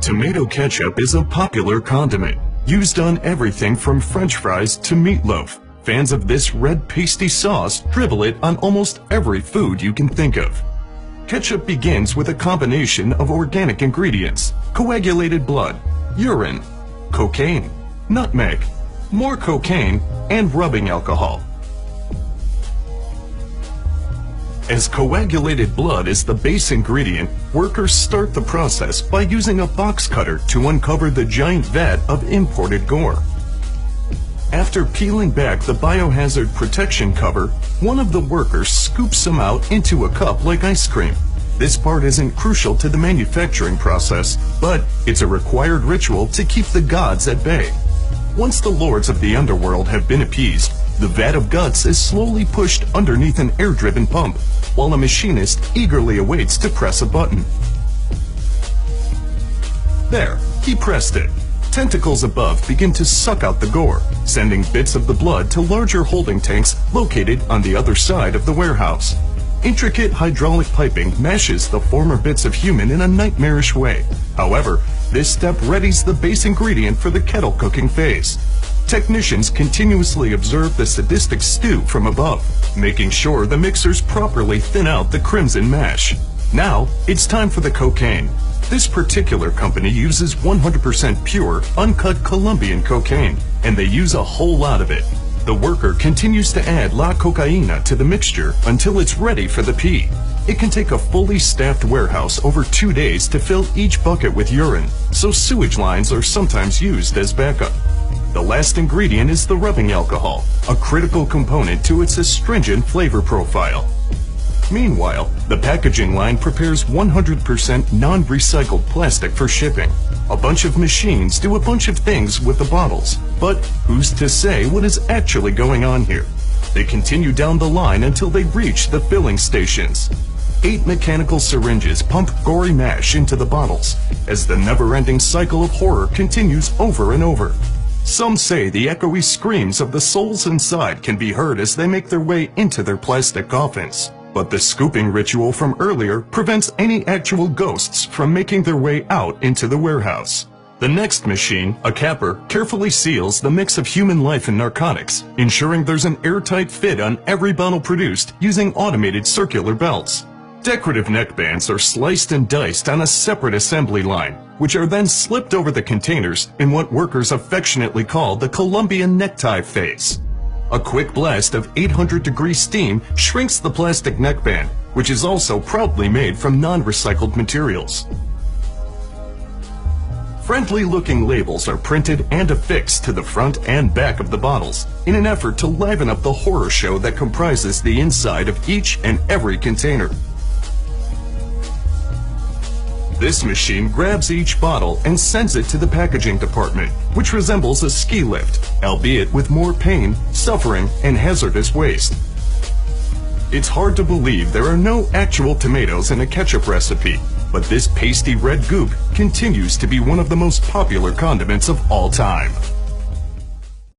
Tomato ketchup is a popular condiment, used on everything from French fries to meatloaf. Fans of this red pasty sauce dribble it on almost every food you can think of. Ketchup begins with a combination of organic ingredients: coagulated blood, urine, cocaine, nutmeg, more cocaine, and rubbing alcohol. As coagulated blood is the base ingredient, workers start the process by using a box cutter to uncover the giant vat of imported gore. After peeling back the biohazard protection cover, one of the workers scoops some out into a cup like ice cream. This part isn't crucial to the manufacturing process, but it's a required ritual to keep the gods at bay. Once the lords of the underworld have been appeased, the vat of guts is slowly pushed underneath an air-driven pump, while a machinist eagerly awaits to press a button. There, he pressed it. Tentacles above begin to suck out the gore, sending bits of the blood to larger holding tanks located on the other side of the warehouse. Intricate hydraulic piping mashes the former bits of human in a nightmarish way. However, this step readies the base ingredient for the kettle cooking phase. Technicians continuously observe the sadistic stew from above, making sure the mixers properly thin out the crimson mash. Now, it's time for the cocaine. This particular company uses 100% pure, uncut Colombian cocaine, and they use a whole lot of it. The worker continues to add la cocaína to the mixture until it's ready for the pee. It can take a fully staffed warehouse over 2 days to fill each bucket with urine, so sewage lines are sometimes used as backup. The last ingredient is the rubbing alcohol, a critical component to its astringent flavor profile. Meanwhile, the packaging line prepares 100% non-recycled plastic for shipping. A bunch of machines do a bunch of things with the bottles, but who's to say what is actually going on here? They continue down the line until they reach the filling stations. 8 mechanical syringes pump gory mash into the bottles, as the never-ending cycle of horror continues over and over. Some say the echoey screams of the souls inside can be heard as they make their way into their plastic coffins. But the scooping ritual from earlier prevents any actual ghosts from making their way out into the warehouse. The next machine, a capper, carefully seals the mix of human life and narcotics, ensuring there's an airtight fit on every bottle produced using automated circular belts. Decorative neckbands are sliced and diced on a separate assembly line, which are then slipped over the containers in what workers affectionately call the Colombian necktie phase. A quick blast of 800-degree steam shrinks the plastic neckband, which is also proudly made from non-recycled materials. Friendly-looking labels are printed and affixed to the front and back of the bottles in an effort to liven up the horror show that comprises the inside of each and every container. This machine grabs each bottle and sends it to the packaging department, which resembles a ski lift, albeit with more pain, suffering, and hazardous waste. It's hard to believe there are no actual tomatoes in a ketchup recipe, but this pasty red goop continues to be one of the most popular condiments of all time.